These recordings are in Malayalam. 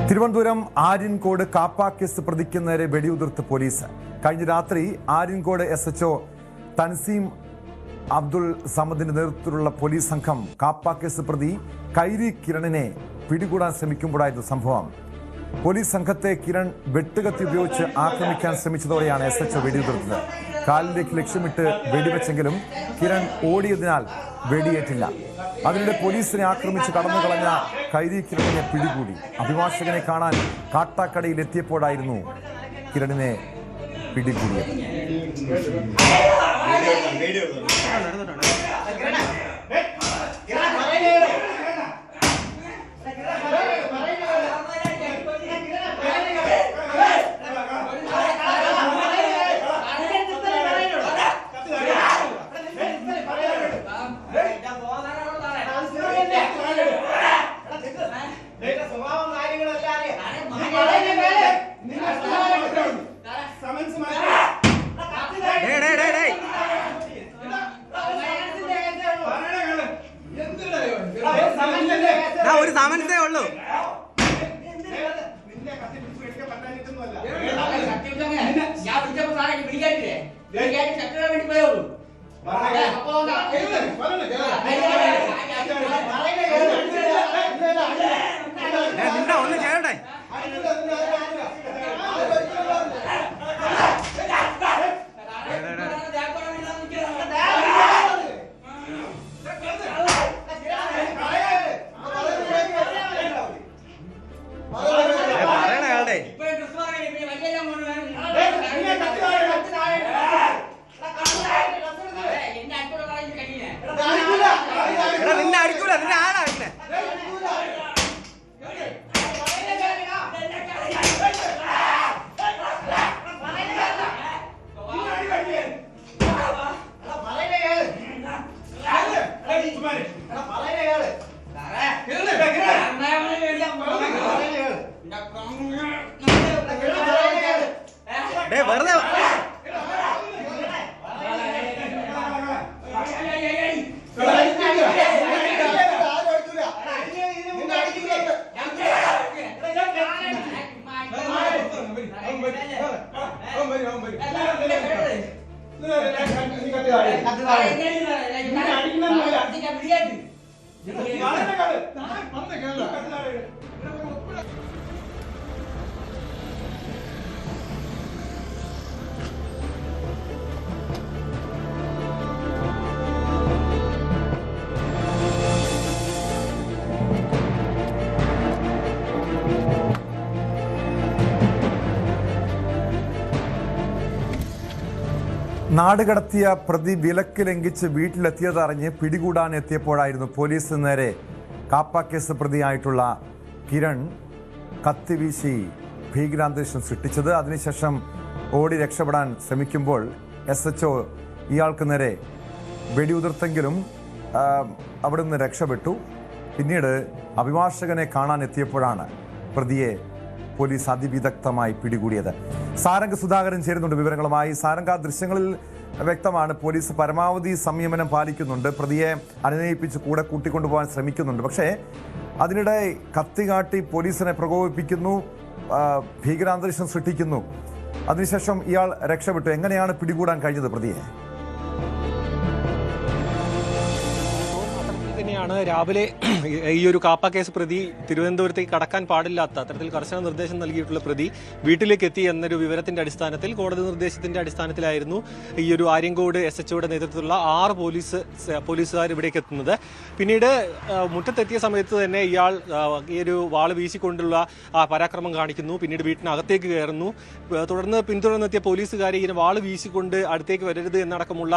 തിരുവനന്തപുരം ആര്യൻകോട് കാപ്പ കേസ് പ്രതിക്ക് നേരെ വെടിയുതിർത്ത് പോലീസ്. കഴിഞ്ഞ രാത്രി ആര്യൻകോട് SHO തൻസീം അബ്ദുൾ സമദിന്റെ നേതൃത്വത്തിലുള്ള പോലീസ് സംഘം കാപ്പ കേസ് പ്രതി കൈരി കിരണിനെ പിടികൂടാൻ ശ്രമിക്കുമ്പോഴായിരുന്നു സംഭവം. പോലീസ് സംഘത്തെ കിരൺ വെട്ടുകത്തി ഉപയോഗിച്ച് ആക്രമിക്കാൻ ശ്രമിച്ചതോടെയാണ് SHO വെടിയുതിർത്തത്. കാലിലേക്ക് ലക്ഷ്യമിട്ട് വെടിവെച്ചെങ്കിലും കിരൺ ഓടിയതിനാൽ വെടിയേറ്റില്ല. അതിനിടെ പോലീസിനെ ആക്രമിച്ച് കടന്നുകളഞ്ഞ കൈരി കിരണിനെ പിടികൂടി. അഭിഭാഷകനെ കാണാൻ കാട്ടാക്കടയിൽ എത്തിയപ്പോഴായിരുന്നു കിരണിനെ പിടികൂടിയത്. ഒരു സമൻസേ ഉള്ളൂ. ഒന്ന് ചേരട്ടെ. നിന്നെ അടിക്കൂല, നിന്നെ ആരാ അടിക്കണേ? വെറുതെ നാടുകടത്തിയ പ്രതി വിലക്ക് ലംഘിച്ച് വീട്ടിലെത്തിയതറിഞ്ഞ് പിടികൂടാൻ എത്തിയപ്പോഴായിരുന്നു പോലീസിന് നേരെ കാപ്പ കേസ് പ്രതിയായിട്ടുള്ള കിരൺ കത്തിവീശി ഭീകരാന്തരീക്ഷം സൃഷ്ടിച്ചത്. അതിനുശേഷം ഓടി രക്ഷപ്പെടാൻ ശ്രമിക്കുമ്പോൾ SHO ഇയാൾക്ക് നേരെ വെടിയുതിർത്തെങ്കിലും അവിടെ നിന്ന് രക്ഷപ്പെട്ടു. പിന്നീട് അഭിഭാഷകനെ കാണാൻ എത്തിയപ്പോഴാണ് പ്രതിയെ പോലീസ് അതിവിദഗ്ധമായി പിടികൂടിയത്. സാരംഗ് സുധാകരൻ ചേരുന്നുണ്ട് വിവരങ്ങളുമായി. സാരംഗ്, ദൃശ്യങ്ങളിൽ വ്യക്തമാണ് പോലീസ് പരമാവധി സംയമനം പാലിക്കുന്നുണ്ട്, പ്രതിയെ അനുനയിപ്പിച്ച് കൂടെ കൂട്ടിക്കൊണ്ടുപോകാൻ ശ്രമിക്കുന്നുണ്ട്. പക്ഷേ അതിനിടെ കത്തി കാട്ടി പോലീസിനെ പ്രകോപിപ്പിക്കുന്നു, ഭീകരാന്തരീക്ഷം സൃഷ്ടിക്കുന്നു. അതിനുശേഷം ഇയാൾ രക്ഷപ്പെട്ടു. എങ്ങനെയാണ് പിടികൂടാൻ കഴിഞ്ഞത് പ്രതിയെ? രാവിലെ ഈ ഒരു കാപ്പ കേസ് പ്രതി തിരുവനന്തപുരത്തേക്ക് കടക്കാൻ പാടില്ലാത്ത അത്തരത്തിൽ കർശന നിർദ്ദേശം നൽകിയിട്ടുള്ള പ്രതി വീട്ടിലേക്ക് എത്തി എന്നൊരു വിവരത്തിന്റെ അടിസ്ഥാനത്തിൽ, കോടതി നിർദ്ദേശത്തിന്റെ അടിസ്ഥാനത്തിലായിരുന്നു ഈ ഒരു ആര്യൻകോട് SHOയുടെ നേതൃത്വത്തിലുള്ള 6 പോലീസുകാർ ഇവിടേക്ക് എത്തുന്നത്. പിന്നീട് മുറ്റത്തെത്തിയ സമയത്ത് തന്നെ ഇയാൾ ഈ ഒരു വാള് വീശിക്കൊണ്ടുള്ള പരാക്രമം കാണിക്കുന്നു. പിന്നീട് വീട്ടിനകത്തേക്ക് കയറുന്നു. തുടർന്ന് പിന്തുടർന്നെത്തിയ പോലീസുകാരെ ഇങ്ങനെ വാള് വീശിക്കൊണ്ട് അടുത്തേക്ക് വരരുത് എന്നടക്കമുള്ള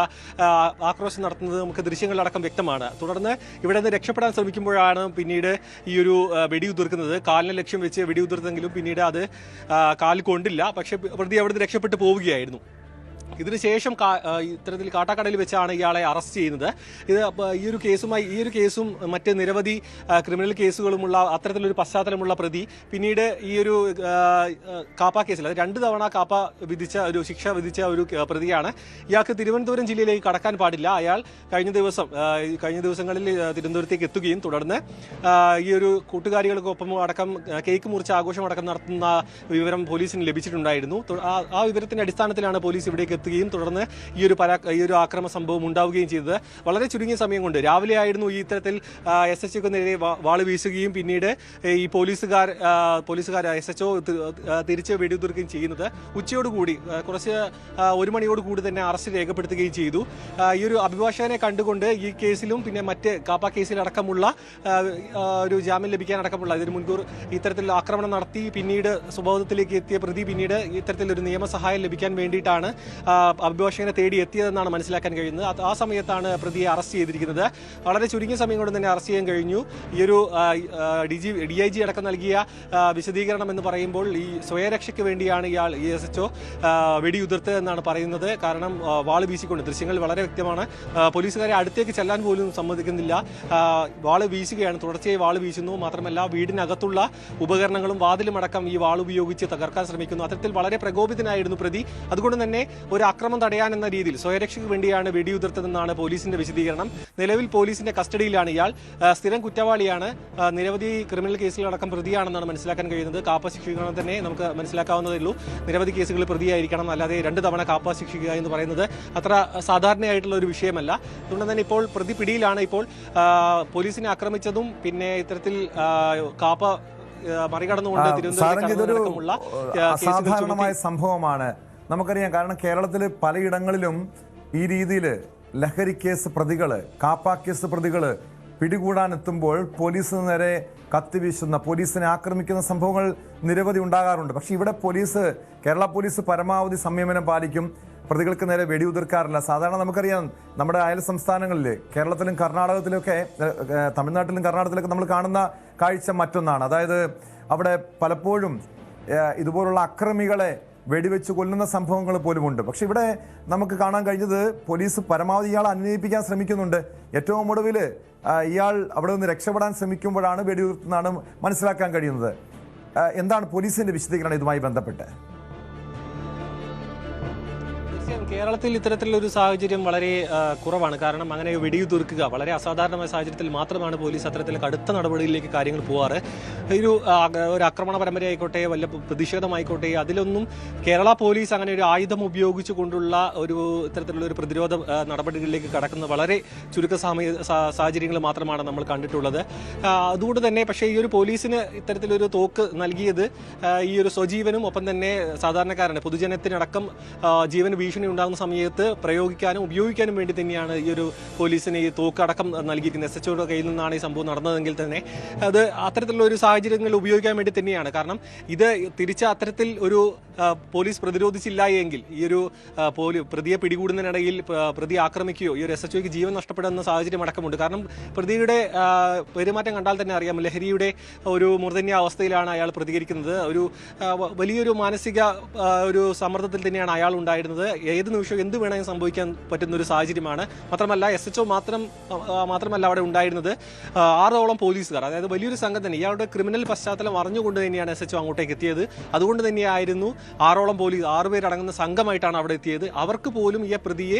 ആക്രോശം നടത്തുന്നത് നമുക്ക് ദൃശ്യങ്ങളിലടക്കം വ്യക്തമാണ്. തുടർന്ന് ഇവിടെ നിന്ന് രക്ഷപ്പെടാൻ ശ്രമിക്കുമ്പോഴാണ് പിന്നീട് ഈ ഒരു വെടിയുതിർക്കുന്നത്. കാലിനെ ലക്ഷ്യം വെച്ച് വെടിയുതിർത്തെങ്കിലും പിന്നീട് അത് കാലിൽ കൊണ്ടില്ല. പക്ഷെ പ്രതി അവിടുന്ന് രക്ഷപ്പെട്ടു പോവുകയായിരുന്നു. ഇതിനുശേഷം ഇത്തരത്തിൽ കാട്ടാക്കടയിൽ വെച്ചാണ് ഇയാളെ അറസ്റ്റ് ചെയ്യുന്നത്. ഈ ഒരു കേസും മറ്റ് നിരവധി ക്രിമിനൽ കേസുകളുമുള്ള അത്തരത്തിലൊരു പശ്ചാത്തലമുള്ള പ്രതി പിന്നീട് ഈ ഒരു കാപ്പ കേസിൽ, അത് 2 തവണ കാപ്പ ശിക്ഷ വിധിച്ച ഒരു പ്രതിയാണ്. ഇയാൾക്ക് തിരുവനന്തപുരം ജില്ലയിലേക്ക് കടക്കാൻ പാടില്ല. അയാൾ കഴിഞ്ഞ ദിവസങ്ങളിൽ തിരുവനന്തപുരത്തേക്ക് എത്തുകയും തുടർന്ന് ഈ ഒരു കൂട്ടുകാരികൾക്കൊപ്പം അടക്കം കേക്ക് മുറിച്ച് ആഘോഷം അടക്കം നടത്തുന്ന വിവരം പോലീസിന് ലഭിച്ചിട്ടുണ്ടായിരുന്നു. ആ വിവരത്തിന്റെ അടിസ്ഥാനത്തിലാണ് പോലീസ് ഇവിടേക്ക് തുടർന്ന് ഈ ഒരു ആക്രമണ സംഭവം ഉണ്ടാവുകയും ചെയ്തത്. വളരെ ചുരുങ്ങിയ സമയം കൊണ്ട് രാവിലെ ആയിരുന്നു ഈ ഇത്തരത്തിൽ SHOക്ക് നേരെ വാള് വീശുകയും പിന്നീട് ഈ പോലീസുകാർ SHO തിരിച്ച് വെടിയുതിർക്കുകയും ചെയ്യുന്നത്. ഉച്ചയോടുകൂടി 1 മണിയോടുകൂടി തന്നെ അറസ്റ്റ് രേഖപ്പെടുത്തുകയും ചെയ്തു. ഈ ഒരു അഭിഭാഷകനെ കണ്ടുകൊണ്ട് ഈ കേസിലും പിന്നെ മറ്റ് കാപ്പ കേസിലടക്കമുള്ള ഒരു ജാമ്യം ലഭിക്കാനടക്കമുള്ള ഇതിന് മുൻകൂർ ഇത്തരത്തിൽ ആക്രമണം നടത്തി പിന്നീട് സ്വബോധത്തിലേക്ക് എത്തിയ പ്രതി പിന്നീട് ഇത്തരത്തിലൊരു നിയമസഹായം ലഭിക്കാൻ വേണ്ടിയിട്ടാണ് അഭിഭാഷകനെ തേടി എത്തിയതെന്നാണ് മനസ്സിലാക്കാൻ കഴിയുന്നത്. ആ സമയത്താണ് പ്രതിയെ അറസ്റ്റ് ചെയ്തിരിക്കുന്നത്. വളരെ ചുരുങ്ങിയ സമയം കൊണ്ട് തന്നെ അറസ്റ്റ് ചെയ്യാൻ കഴിഞ്ഞു. ഈ ഒരു DIG അടക്കം നൽകിയ വിശദീകരണം എന്ന് പറയുമ്പോൾ ഈ സ്വയരക്ഷയ്ക്ക് വേണ്ടിയാണ് ഈ SHO വെടിയുതിർത്ത് എന്നാണ് പറയുന്നത്. കാരണം വാള് വീശിക്കൊണ്ട് ദൃശ്യങ്ങൾ വളരെ വ്യക്തമാണ്. പോലീസുകാരെ അടുത്തേക്ക് ചെല്ലാൻ പോലും സമ്മതിക്കുന്നില്ല. വാള് വീശുകയാണ്, തുടർച്ചയായി വാള് വീശുന്നു. മാത്രമല്ല വീടിനകത്തുള്ള ഉപകരണങ്ങളും വാതിലും അടക്കം ഈ വാൾ ഉപയോഗിച്ച് തകർക്കാൻ ശ്രമിക്കുന്നു. അത്തരത്തിൽ വളരെ പ്രകോപിതനായിരുന്നു പ്രതി. അതുകൊണ്ട് തന്നെ ഒരു ആക്രമണം തടയാൻ എന്ന രീതിയിൽ സ്വയരക്ഷയ്ക്ക് വേണ്ടിയാണ് വെടിയുതിർത്തതെന്നാണ് പോലീസിന്റെ വിശദീകരണം. നിലവിൽ പോലീസിന്റെ കസ്റ്റഡിയിലാണ് ഇയാൾ. സ്ഥിരം കുറ്റവാളിയാണ്. നിരവധി ക്രിമിനൽ കേസുകളടക്കം പ്രതിയാണെന്നാണ് മനസ്സിലാക്കാൻ കഴിയുന്നത്. കാപ്പ ശിക്ഷിക്കണം തന്നെ നമുക്ക് മനസ്സിലാക്കാവുന്നതേ ഉള്ളൂ. നിരവധി കേസുകൾ പ്രതിയായിരിക്കണം, അല്ലാതെ 2 തവണ കാപ്പ ശിക്ഷിക്കുക എന്ന് പറയുന്നത് അത്ര സാധാരണയായിട്ടുള്ള ഒരു വിഷയമല്ല. അതുകൊണ്ട് തന്നെ ഇപ്പോൾ പ്രതി പിടിയിലാണ്. ഇപ്പോൾ പോലീസിനെ ആക്രമിച്ചതും പിന്നെ ഇത്തരത്തിൽ കാപ്പ മറികടന്നുകൊണ്ട് തിരുവനന്തപുരത്തുള്ള അസാധാരണമായ സംഭവമാണ്. നമുക്കറിയാം, കാരണം കേരളത്തിൽ പലയിടങ്ങളിലും ഈ രീതിയിൽ ലഹരി കേസ് പ്രതികൾ, കാപ്പ കേസ് പ്രതികൾ പിടികൂടാനെത്തുമ്പോൾ പോലീസിന് നേരെ കത്തിവീശുന്ന, പോലീസിനെ ആക്രമിക്കുന്ന സംഭവങ്ങൾ നിരവധി ഉണ്ടാകാറുണ്ട്. പക്ഷേ ഇവിടെ കേരള പോലീസ് പരമാവധി സംയമനം പാലിക്കും, പ്രതികൾക്ക് നേരെ വെടിയുതിർക്കാറില്ല. സാധാരണ നമുക്കറിയാം, നമ്മുടെ അയൽ സംസ്ഥാനങ്ങളിൽ കേരളത്തിലും കർണാടകത്തിലൊക്കെ, തമിഴ്നാട്ടിലും കർണാടകത്തിലൊക്കെ നമ്മൾ കാണുന്ന കാഴ്ച മറ്റൊന്നാണ്. അതായത് അവിടെ പലപ്പോഴും ഇതുപോലുള്ള അക്രമികളെ വെടിവെച്ച് കൊല്ലുന്ന സംഭവങ്ങൾ പോലുമുണ്ട്. പക്ഷെ ഇവിടെ നമുക്ക് കാണാൻ കഴിഞ്ഞത് പോലീസ് പരമാവധി ഇയാളെ അന്വയിപ്പിക്കാൻ ശ്രമിക്കുന്നുണ്ട്. ഏറ്റവും ഒടുവിൽ ഇയാൾ അവിടെ നിന്ന് രക്ഷപ്പെടാൻ ശ്രമിക്കുമ്പോഴാണ് വെടിയുതിർത്തെന്നാണ് മനസ്സിലാക്കാൻ കഴിയുന്നത്. എന്താണ് പോലീസിന്റെ വിശദീകരണം ഇതുമായി ബന്ധപ്പെട്ട്? കേരളത്തിൽ ഇത്തരത്തിലൊരു സാഹചര്യം വളരെ കുറവാണ്. കാരണം അങ്ങനെ വെടിയുതിർക്കുക വളരെ അസാധാരണമായ സാഹചര്യത്തിൽ മാത്രമാണ് പോലീസ് അത്തരത്തിൽ കടുത്ത നടപടികളിലേക്ക് കാര്യങ്ങൾ പോവാറ്. ഒരു ആക്രമണ പരമ്പരയായിക്കോട്ടെ, വല്ല പ്രതിഷേധമായിക്കോട്ടെ, അതിലൊന്നും കേരള പോലീസ് അങ്ങനെ ഒരു ആയുധം ഉപയോഗിച്ചു കൊണ്ടുള്ള ഇത്തരത്തിലുള്ള ഒരു പ്രതിരോധ നടപടികളിലേക്ക് കടക്കുന്ന വളരെ ചുരുക്ക സാഹചര്യങ്ങൾ മാത്രമാണ് നമ്മൾ കണ്ടിട്ടുള്ളത്. അതുകൊണ്ട് തന്നെ പക്ഷേ ഈ ഒരു പോലീസിന് ഇത്തരത്തിലൊരു തോക്ക് നൽകിയത് ഈ ഒരു സ്വജീവനും ഒപ്പം തന്നെ സാധാരണക്കാരന് പൊതുജനത്തിനടക്കം ജീവന് ഭീഷണി ഉണ്ടാകുന്ന സമയത്ത് പ്രയോഗിക്കാനും ഉപയോഗിക്കാനും വേണ്ടി തന്നെയാണ് ഈ ഒരു പോലീസിന് ഈ തോക്കടക്കം നൽകിയിരിക്കുന്നത്. SHOയുടെ കയ്യിൽ നിന്നാണ് ഈ സംഭവം നടന്നതെങ്കിൽ തന്നെ അത് അത്തരത്തിലുള്ള ഒരു സാഹചര്യങ്ങളിൽ ഉപയോഗിക്കാൻ വേണ്ടി തന്നെയാണ്. കാരണം ഇത് തിരിച്ച് അത്തരത്തിൽ ഒരു പോലീസ് പ്രതിരോധിച്ചില്ല എങ്കിൽ ഈ ഒരു പ്രതിയെ പിടികൂടുന്നതിനിടയിൽ പ്രതി ആക്രമിക്കുകയോ ഈ ഒരു SHOയ്ക്ക് ജീവൻ നഷ്ടപ്പെടുന്ന സാഹചര്യം അടക്കമുണ്ട്. കാരണം പ്രതിയുടെ പെരുമാറ്റം കണ്ടാൽ തന്നെ അറിയാം, ലഹരിയുടെ ഒരു മൂർധന്യ അവസ്ഥയിലാണ് അയാൾ പ്രതികരിക്കുന്നത്. ഒരു വലിയൊരു മാനസിക ഒരു സമ്മർദ്ദത്തിൽ തന്നെയാണ് അയാൾ ഉണ്ടായിരുന്നത്. ഏത് നിമിഷവും എന്ത് വേണമെങ്കിലും സംഭവിക്കാൻ പറ്റുന്ന ഒരു സാഹചര്യമാണ്. മാത്രമല്ല SHO മാത്രമല്ല അവിടെ ഉണ്ടായിരുന്നത് 6ഓളം പോലീസുകാർ, അതായത് വലിയൊരു സംഘം തന്നെ. ഇയാളുടെ ക്രിമിനൽ പശ്ചാത്തലം അറിഞ്ഞുകൊണ്ട് തന്നെയാണ് SHO അങ്ങോട്ടേക്ക് എത്തിയത്. അതുകൊണ്ട് തന്നെയായിരുന്നു 6 പേരടങ്ങുന്ന സംഘമായിട്ടാണ് അവിടെ എത്തിയത്. അവർക്ക് പോലും ഈ പ്രതിയെ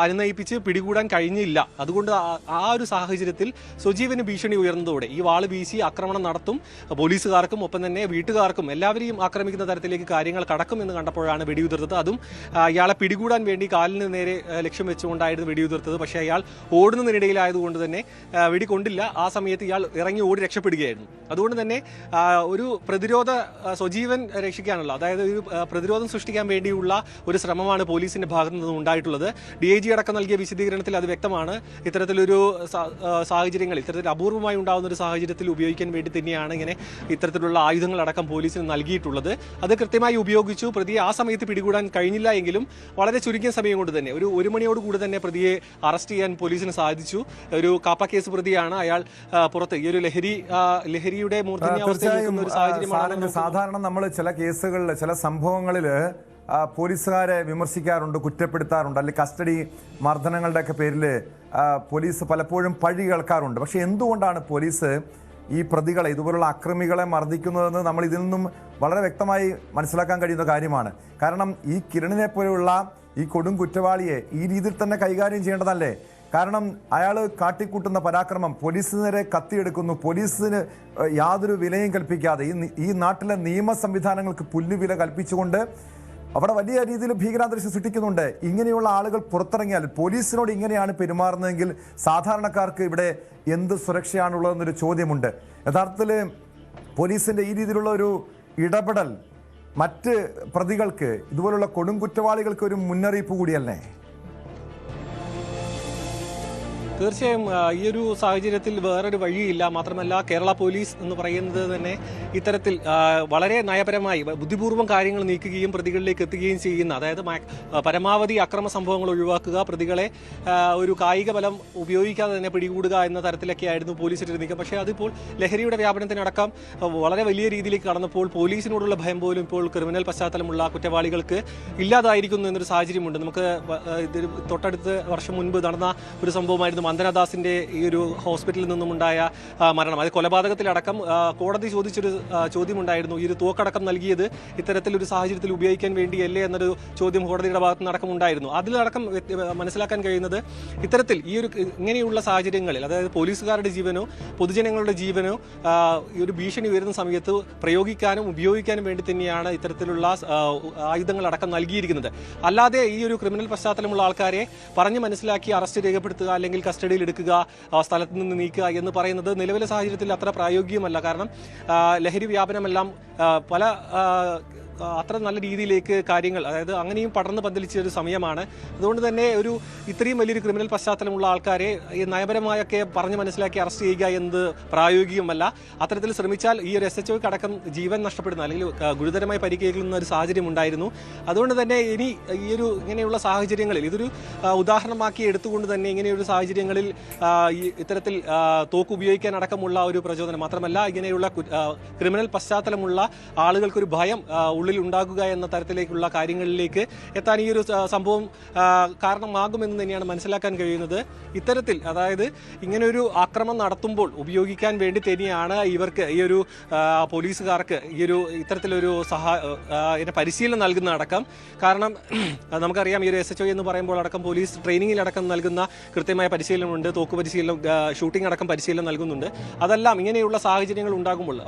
അനുനയിപ്പിച്ച് പിടികൂടാൻ കഴിഞ്ഞില്ല. അതുകൊണ്ട് ആ ഒരു സാഹചര്യത്തിൽ സ്വജീവന് ഭീഷണി ഉയർന്നതോടെ ഈ വാള് വീശി ആക്രമണം നടത്തും, പോലീസുകാർക്കും ഒപ്പം തന്നെ വീട്ടുകാർക്കും എല്ലാവരെയും ആക്രമിക്കുന്ന തരത്തിലേക്ക് കാര്യങ്ങൾ കടക്കുമെന്ന് കണ്ടപ്പോഴാണ് വെടിയുതിർത്തത്. അതും ഇയാളെ പിടികൂടാൻ വേണ്ടി കാലിന് നേരെ ലക്ഷ്യം വെച്ചുകൊണ്ടായിരുന്നു വെടിയുതിർത്തത്. പക്ഷേ അയാൾ ഓടുന്നതിനിടയിലായതുകൊണ്ട് തന്നെ വെടികൊണ്ടില്ല. ആ സമയത്ത് ഇയാൾ ഇറങ്ങി ഓടി രക്ഷപ്പെടുകയായിരുന്നു. അതുകൊണ്ട് തന്നെ ഒരു സ്വജീവൻ രക്ഷിക്കാനുള്ള, അതായത് ഒരു പ്രതിരോധം സൃഷ്ടിക്കാൻ വേണ്ടിയുള്ള ഒരു ശ്രമമാണ് പോലീസിന്റെ ഭാഗത്തു നിന്നും ഉണ്ടായിട്ടുള്ളത്. DIG അടക്കം നൽകിയ വിശദീകരണത്തിൽ അത് വ്യക്തമാണ്. ഇത്തരത്തിലൊരു സാഹചര്യങ്ങൾ, ഇത്തരത്തിൽ അപൂർവമായി ഉണ്ടാകുന്ന ഒരു സാഹചര്യത്തിൽ ഉപയോഗിക്കാൻ വേണ്ടി തന്നെയാണ് ഇത്തരത്തിലുള്ള ആയുധങ്ങളടക്കം പോലീസിന് നൽകിയിട്ടുള്ളത്. അത് കൃത്യമായി ഉപയോഗിച്ചു. പ്രതിയെ ആ സമയത്ത് പിടികൂടാൻ കഴിഞ്ഞില്ല എങ്കിലും വളരെ ചുരുങ്ങിയ സമയം കൊണ്ട് തന്നെ 1 മണിയോടുകൂടി തന്നെ പ്രതിയെ അറസ്റ്റ് ചെയ്യാൻ പോലീസിന് സാധിച്ചു. ഒരു കാപ്പ കേസ് പ്രതിയാണ്. അയാൾ പുറത്ത് ഈ ഒരു ലഹരിയുടെ ലഹരിയുടെ മൂർധന്യാവസ്ഥയിൽ നിൽക്കുന്ന ഒരു സാഹചര്യമാണ്. സാധാരണ നമ്മൾ ചില കേസുകളിൽ ചില സംഭവങ്ങളിൽ പോലീസുകാരെ വിമർശിക്കാറുണ്ട്, കുറ്റപ്പെടുത്താറുണ്ട്, അല്ലെങ്കിൽ കസ്റ്റഡി മർദ്ദനങ്ങളുടെയൊക്കെ പേരിൽ പോലീസ് പലപ്പോഴും പഴി കേൾക്കാറുണ്ട്. പക്ഷെ എന്തുകൊണ്ടാണ് പോലീസ് ഈ പ്രതികളെ, ഇതുപോലുള്ള അക്രമികളെ മർദ്ദിക്കുന്നതെന്ന് നമ്മൾ ഇതിൽ നിന്നും വളരെ വ്യക്തമായി മനസ്സിലാക്കാൻ കഴിയുന്ന കാര്യമാണ്. കാരണം ഈ കിരണിനെ പോലെയുള്ള ഈ കൊടും കുറ്റവാളിയെ ഈ രീതിയിൽ തന്നെ കൈകാര്യം ചെയ്യേണ്ടതല്ലേ? കാരണം അയാൾ കാട്ടിക്കൂട്ടുന്ന പരാക്രമം, പോലീസിന് നേരെ കത്തിയെടുക്കുന്നു, പോലീസിന് യാതൊരു വിലയും കൽപ്പിക്കാതെ ഈ നാട്ടിലെ നിയമ സംവിധാനങ്ങൾക്ക് പുല്ലുവില കൽപ്പിച്ചുകൊണ്ട് അവിടെ വലിയ രീതിയിൽ ഭീകരാന്തരീക്ഷം സൃഷ്ടിക്കുന്നുണ്ട്. ഇങ്ങനെയുള്ള ആളുകൾ പുറത്തിറങ്ങിയാൽ പോലീസിനോട് ഇങ്ങനെയാണ് പെരുമാറുന്നതെങ്കിൽ സാധാരണക്കാർക്ക് ഇവിടെ എന്ത് സുരക്ഷയാണുള്ളതെന്നൊരു ചോദ്യമുണ്ട്. യഥാർത്ഥത്തിൽ പോലീസിൻ്റെ ഈ രീതിയിലുള്ള ഒരു ഇടപെടൽ മറ്റ് പ്രതികൾക്ക്, ഇതുപോലുള്ള കൊടും കുറ്റവാളികൾക്ക് ഒരു മുന്നറിയിപ്പ് കൂടിയല്ലേ? തീർച്ചയായും ഈ ഒരു സാഹചര്യത്തിൽ വേറൊരു വഴിയില്ല. മാത്രമല്ല കേരള പോലീസ് എന്ന് പറയുന്നത് തന്നെ ഇത്തരത്തിൽ വളരെ നയപരമായി ബുദ്ധിപൂർവ്വം കാര്യങ്ങൾ നീക്കുകയും പ്രതികളിലേക്ക് എത്തുകയും ചെയ്യുന്ന, അതായത് പരമാവധി അക്രമ സംഭവങ്ങൾ ഒഴിവാക്കുക, പ്രതികളെ ഒരു കായിക ബലം ഉപയോഗിക്കാതെ തന്നെ പിടികൂടുക എന്ന തരത്തിലൊക്കെ ആയിരുന്നു പോലീസിന്റെ നീക്കം. പക്ഷേ അതിപ്പോൾ ലഹരിയുടെ വ്യാപനത്തിനടക്കം വളരെ വലിയ രീതിയിലേക്ക് കടന്നപ്പോൾ പോലീസിനോടുള്ള ഭയം പോലും ഇപ്പോൾ ക്രിമിനൽ പശ്ചാത്തലമുള്ള കുറ്റവാളികൾക്ക് ഇല്ലാതായിരിക്കുന്നു എന്നൊരു സാഹചര്യമുണ്ട്. നമുക്ക് തൊട്ടടുത്ത വർഷം മുൻപ് നടന്ന ഒരു സംഭവമായിരുന്നു വന്ദനദാസിന്റെ ഈ ഒരു ഹോസ്പിറ്റലിൽ നിന്നുമുണ്ടായ മരണം. അത് കൊലപാതകത്തിലടക്കം കോടതി ചോദിച്ചൊരു ചോദ്യമുണ്ടായിരുന്നു, ഈ ഒരു തോക്കടക്കം നൽകിയത് ഇത്തരത്തിലൊരു സാഹചര്യത്തിൽ ഉപയോഗിക്കാൻ വേണ്ടിയല്ലേ എന്നൊരു ചോദ്യം കോടതിയുടെ ഭാഗത്ത് നടക്കം ഉണ്ടായിരുന്നു. അതിലടക്കം മനസ്സിലാക്കാൻ കഴിയുന്നത് ഇത്തരത്തിൽ ഈ ഒരു ഇങ്ങനെയുള്ള സാഹചര്യങ്ങളിൽ, അതായത് പോലീസുകാരുടെ ജീവനോ പൊതുജനങ്ങളുടെ ജീവനോ ഈ ഒരു ഭീഷണി ഉയരുന്ന സമയത്ത് പ്രയോഗിക്കാനും ഉപയോഗിക്കാനും വേണ്ടി തന്നെയാണ് ഇത്തരത്തിലുള്ള ആയുധങ്ങളടക്കം നൽകിയിരിക്കുന്നത്. അല്ലാതെ ഈ ഒരു ക്രിമിനൽ പശ്ചാത്തലമുള്ള ആൾക്കാരെ പറഞ്ഞ് മനസ്സിലാക്കി അറസ്റ്റ് രേഖപ്പെടുത്തുക അല്ലെങ്കിൽ കസ്റ്റഡിയിൽ എടുക്കുക, സ്ഥലത്ത് നിന്ന് നീക്കുക എന്ന് പറയുന്നത് നിലവിലെ സാഹചര്യത്തിൽ അത്ര പ്രായോഗികമല്ല. കാരണം ലഹരി വ്യാപനമെല്ലാം പല അത്ര നല്ല രീതിയിലേക്ക് കാര്യങ്ങൾ, അതായത് അങ്ങനെയും പടർന്ന് പന്തലിച്ച ഒരു സമയമാണ്. അതുകൊണ്ട് തന്നെ ഇത്രയും വലിയൊരു ക്രിമിനൽ പശ്ചാത്തലമുള്ള ആൾക്കാരെ ഈ നയപരമായൊക്കെ പറഞ്ഞ് മനസ്സിലാക്കി അറസ്റ്റ് ചെയ്യുക എന്നത് പ്രായോഗികമല്ല. അത്തരത്തിൽ ശ്രമിച്ചാൽ ഈ ഒരു SHO അടക്കം ജീവൻ നഷ്ടപ്പെടുന്ന അല്ലെങ്കിൽ ഗുരുതരമായി പരിക്കേൽക്കുന്ന ഒരു സാഹചര്യം ഉണ്ടായിരുന്നു. അതുകൊണ്ട് തന്നെ ഇനി ഇങ്ങനെയുള്ള സാഹചര്യങ്ങളിൽ ഇതൊരു ഉദാഹരണമാക്കി എടുത്തുകൊണ്ട് തന്നെ ഇങ്ങനെയൊരു സാഹചര്യങ്ങളിൽ ഇത്തരത്തിൽ തോക്ക് ഉപയോഗിക്കാൻ അടക്കമുള്ള ഒരു പ്രചോദനം, മാത്രമല്ല ഇങ്ങനെയുള്ള ക്രിമിനൽ പശ്ചാത്തലമുള്ള ആളുകൾക്കൊരു ഭയം ഉള്ളിൽ ഉണ്ടാകുക എന്ന തരത്തിലേക്കുള്ള കാര്യങ്ങളിലേക്ക് എത്താൻ ഈ ഒരു സംഭവം കാരണമാകുമെന്ന് തന്നെയാണ് മനസ്സിലാക്കാൻ കഴിയുന്നത്. ഇത്തരത്തിൽ, അതായത് ഇങ്ങനെയൊരു ആക്രമണം നടത്തുമ്പോൾ ഉപയോഗിക്കാൻ വേണ്ടി തന്നെയാണ് ഇവർക്ക് ഈ ഒരു പോലീസുകാർക്ക് ഇത്തരത്തിലൊരു പരിശീലനം നൽകുന്ന അടക്കം. കാരണം നമുക്കറിയാം ഈ ഒരു SHO എന്ന് പറയുമ്പോൾ അടക്കം പോലീസ് ട്രെയിനിങ്ങിലടക്കം നൽകുന്ന കൃത്യമായ പരിശീലനമുണ്ട്, തോക്ക് പരിശീലനം, ഷൂട്ടിംഗ് അടക്കം പരിശീലനം നൽകുന്നുണ്ട്. അതെല്ലാം ഇങ്ങനെയുള്ള സാഹചര്യങ്ങൾ ഉണ്ടാകുമ്പോൾ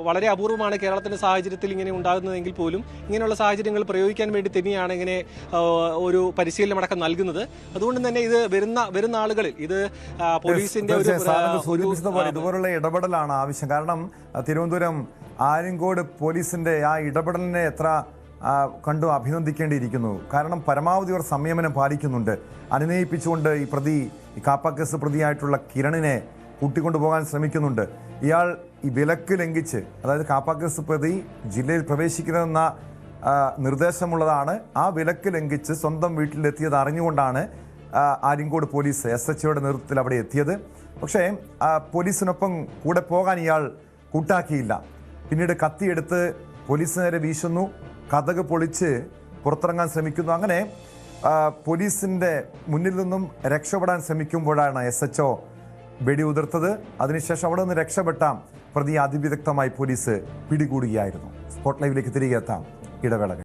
വളരെ അപൂർവമാണ് കേരളത്തിന്റെ സാഹചര്യത്തിൽ ഇങ്ങനെ ഉണ്ടാകുന്നതെങ്കിൽ പോലും ഇങ്ങനെയുള്ള സാഹചര്യങ്ങൾ പ്രയോഗിക്കാൻ വേണ്ടി തന്നെയാണ് ഇങ്ങനെ ഒരു പരിശീലനം അടക്കം നൽകുന്നത്. അതുകൊണ്ട് തന്നെ ഇത് വരുന്ന ആളുകളിൽ ഇത് പോലീസിന്റെ ഇതുപോലുള്ള ഇടപെടലാണ് ആവശ്യം. കാരണം തിരുവനന്തപുരം ആര്യങ്കോട് പോലീസിന്റെ ആ ഇടപെടലിനെ എത്ര കണ്ടു അഭിനന്ദിക്കേണ്ടിയിരിക്കുന്നു. കാരണം പരമാവധി അവർ സംയമനം പാലിക്കുന്നുണ്ട്. അനുനയിപ്പിച്ചുകൊണ്ട് ഈ കാപ്പ കേസ് പ്രതിയായിട്ടുള്ള കിരണിനെ കൂട്ടിക്കൊണ്ടുപോകാൻ ശ്രമിക്കുന്നുണ്ട്. ഇയാൾ ഈ വിലക്ക് ലംഘിച്ച്, അതായത് കാപ്പ കേസ് പ്രതി ജില്ലയിൽ പ്രവേശിക്കണമെന്ന നിർദ്ദേശമുള്ളതാണ്, ആ വിലക്ക് ലംഘിച്ച് സ്വന്തം വീട്ടിലെത്തിയത് അറിഞ്ഞുകൊണ്ടാണ് ആര്യങ്കോട് പോലീസ് SHOയുടെ നേതൃത്വത്തിൽ അവിടെ എത്തിയത്. പക്ഷേ പോലീസിനൊപ്പം കൂടെ പോകാൻ ഇയാൾ കൂട്ടാക്കിയില്ല. പിന്നീട് കത്തിയെടുത്ത് പോലീസിന് നേരെ വീശുന്നു, കതക് പൊളിച്ച് പുറത്തിറങ്ങാൻ ശ്രമിക്കുന്നു. അങ്ങനെ പോലീസിൻ്റെ മുന്നിൽ നിന്നും രക്ഷപ്പെടാൻ ശ്രമിക്കുമ്പോഴാണ് SHO വെടിയുതിർത്തത്. അതിനുശേഷം അവിടെ നിന്ന് രക്ഷപ്പെട്ട പ്രതിയെ അതിവിദഗ്ധമായി പോലീസ് പിടികൂടുകയായിരുന്നു. സ്പോട്ട് ലൈവിലേക്ക് തിരികെ എത്താം, ഇടവേളകൾ.